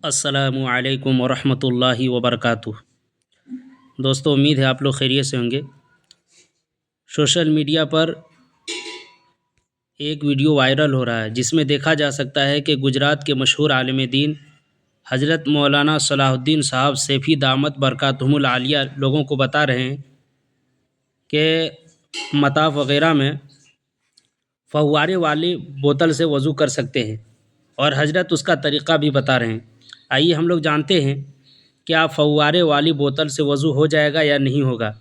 السلام علیکم ورحمۃ اللہ وبرکاتہ۔ دوستو، امید ہے آپ لوگ خیریت سے ہوں گے۔ سوشل میڈیا پر ایک ویڈیو وائرل ہو رہا ہے جس میں دیکھا جا سکتا ہے کہ گجرات کے مشہور عالم دین حضرت مولانا صلاح الدین صاحب سیفی دامت برکاتہم العالیہ لوگوں کو بتا رہے ہیں کہ مطاف وغیرہ میں فوارے والی بوتل سے وضو کر سکتے ہیں، اور حضرت اس کا طریقہ بھی بتا رہے ہیں۔ آئیے ہم لوگ جانتے ہیں کہ آپ فوارے والی بوتل سے وضو ہو جائے گا یا نہیں ہوگا۔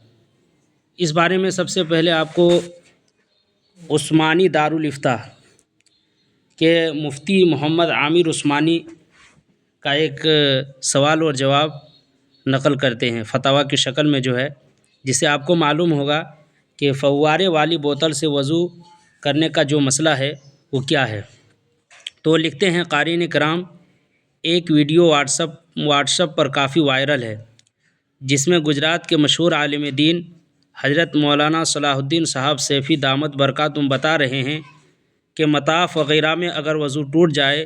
اس بارے میں سب سے پہلے آپ کو عثمانی دارالافتاء کے مفتی محمد عامر عثمانی کا ایک سوال اور جواب نقل کرتے ہیں فتویٰ کی شکل میں جو ہے، جس سے آپ کو معلوم ہوگا کہ فوارے والی بوتل سے وضو کرنے کا جو مسئلہ ہے وہ کیا ہے۔ تو لکھتے ہیں قارئین کرام، ایک ویڈیو واٹس ایپ پر کافی وائرل ہے جس میں گجرات کے مشہور عالم دین حضرت مولانا صلاح الدین صاحب سیفی دامت برکاتہم بتا رہے ہیں کہ مطاف وغیرہ میں اگر وضو ٹوٹ جائے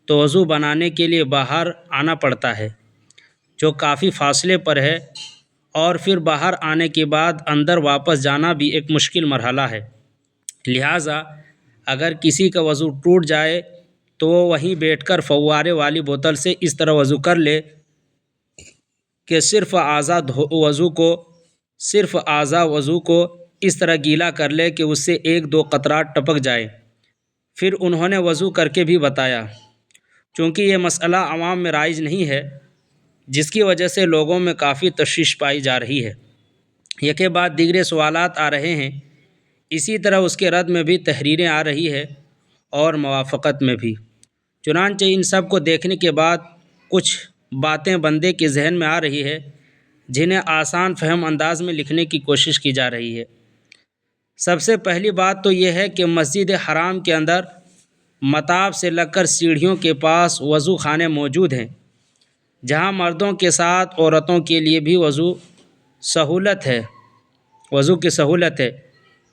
تو وضو بنانے کے لیے باہر آنا پڑتا ہے، جو کافی فاصلے پر ہے، اور پھر باہر آنے کے بعد اندر واپس جانا بھی ایک مشکل مرحلہ ہے۔ لہٰذا اگر کسی کا وضو ٹوٹ جائے تو وہ وہیں بیٹھ کر فوارے والی بوتل سے اس طرح وضو کر لے کہ صرف اعضاء وضو کو اس طرح گیلا کر لے کہ اس سے ایک دو قطرات ٹپک جائے۔ پھر انہوں نے وضو کر کے بھی بتایا۔ چونکہ یہ مسئلہ عوام میں رائج نہیں ہے، جس کی وجہ سے لوگوں میں کافی تشویش پائی جا رہی ہے۔ یکے بعد دیگر سوالات آ رہے ہیں، اسی طرح اس کے رد میں بھی تحریریں آ رہی ہے اور موافقت میں بھی۔ چنانچہ ان سب کو دیکھنے کے بعد کچھ باتیں بندے کے ذہن میں آ رہی ہے جنہیں آسان فہم انداز میں لکھنے کی کوشش کی جا رہی ہے۔ سب سے پہلی بات تو یہ ہے کہ مسجد حرام کے اندر مطاف سے لگ کر سیڑھیوں کے پاس وضو خانے موجود ہیں، جہاں مردوں کے ساتھ عورتوں کے لیے بھی وضو کی سہولت ہے۔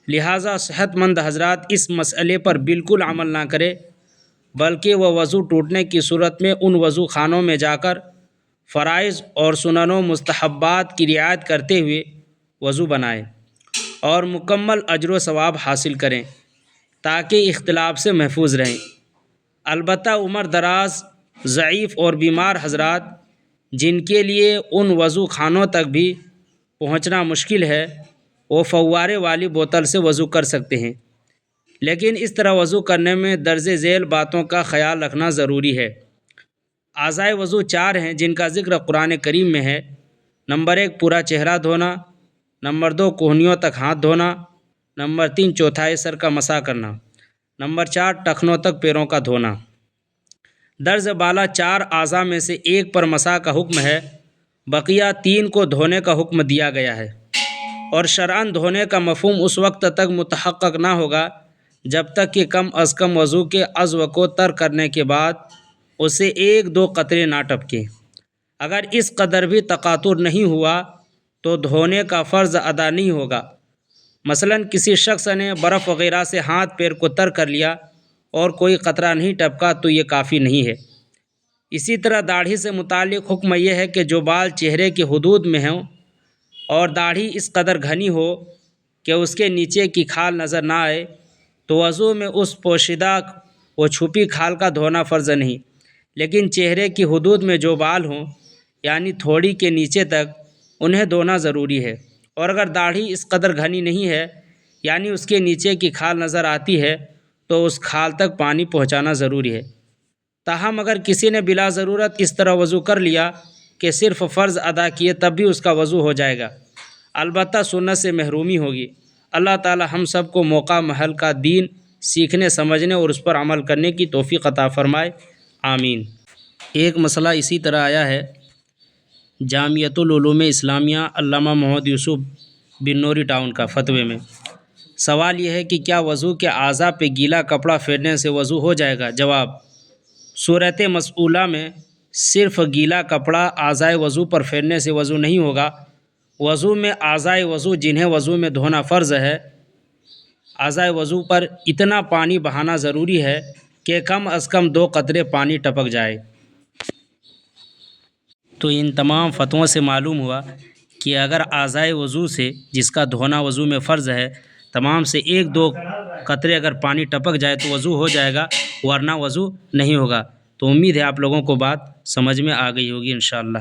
لہٰذا صحت مند حضرات اس مسئلے پر بالکل عمل نہ کرے، بلکہ وہ وضو ٹوٹنے کی صورت میں ان وضو خانوں میں جا کر فرائض اور سنن و مستحبات کی رعایت کرتے ہوئے وضو بنائیں اور مکمل اجر و ثواب حاصل کریں تاکہ اختلاف سے محفوظ رہیں۔ البتہ عمر دراز، ضعیف اور بیمار حضرات جن کے لیے ان وضو خانوں تک بھی پہنچنا مشکل ہے، وہ فوارے والی بوتل سے وضو کر سکتے ہیں، لیکن اس طرح وضو کرنے میں درج ذیل باتوں کا خیال رکھنا ضروری ہے۔ اعضائے وضو 4 ہیں جن کا ذکر قرآن کریم میں ہے۔ نمبر 1 پورا چہرہ دھونا، نمبر 2 کہنیوں تک ہاتھ دھونا، نمبر 3 چوتھائی سر کا مسح کرنا، نمبر 4 ٹخنوں تک پیروں کا دھونا۔ درج بالا 4 اعضاء میں سے ایک پر مسح کا حکم ہے، بقیہ 3 کو دھونے کا حکم دیا گیا ہے، اور شرعاً دھونے کا مفہوم اس وقت تک متحقق نہ ہوگا جب تک کہ کم از کم وضو کے عضو کو ترک کرنے کے بعد اسے 1-2 قطرے نہ ٹپکیں۔ اگر اس قدر بھی تقاطر نہیں ہوا تو دھونے کا فرض ادا نہیں ہوگا۔ مثلاً کسی شخص نے برف وغیرہ سے ہاتھ پیر کو تر کر لیا اور کوئی قطرہ نہیں ٹپکا تو یہ کافی نہیں ہے۔ اسی طرح داڑھی سے متعلق حکم یہ ہے کہ جو بال چہرے کی حدود میں ہوں اور داڑھی اس قدر گھنی ہو کہ اس کے نیچے کی کھال نظر نہ آئے تو وضو میں اس پوشیدہ و چھپی کھال کا دھونا فرض نہیں، لیکن چہرے کی حدود میں جو بال ہوں یعنی تھوڑی کے نیچے تک انہیں دھونا ضروری ہے، اور اگر داڑھی اس قدر گھنی نہیں ہے یعنی اس کے نیچے کی کھال نظر آتی ہے تو اس کھال تک پانی پہنچانا ضروری ہے۔ تاہم اگر کسی نے بلا ضرورت اس طرح وضو کر لیا کہ صرف فرض ادا کیے تب بھی اس کا وضو ہو جائے گا، البتہ سنت سے محرومی ہوگی۔ اللہ تعالی ہم سب کو موقع محل کا دین سیکھنے، سمجھنے اور اس پر عمل کرنے کی توفیق عطا فرمائے، آمین۔ ایک مسئلہ اسی طرح آیا ہے جامعۃ العلوم اسلامیہ علامہ محمد یوسف بن نوری ٹاؤن کا فتوے میں۔ سوال یہ ہے کہ کیا وضو کے اعضاء پہ گیلا کپڑا پھیرنے سے وضو ہو جائے گا؟ جواب: صورت مسئولہ میں صرف گیلا کپڑا اعضائے وضو پر پھیرنے سے وضو نہیں ہوگا۔ وضو میں اعضائے وضو جنہیں وضو میں دھونا فرض ہے، اعضائے وضو پر اتنا پانی بہانا ضروری ہے کہ کم از کم 2 قطرے پانی ٹپک جائے۔ تو ان تمام فتووں سے معلوم ہوا کہ اگر اعضائے وضو سے جس کا دھونا وضو میں فرض ہے تمام سے ایک دو قطرے اگر پانی ٹپک جائے تو وضو ہو جائے گا، ورنہ وضو نہیں ہوگا۔ تو امید ہے آپ لوگوں کو بات سمجھ میں آ گئی ہوگی انشاءاللہ۔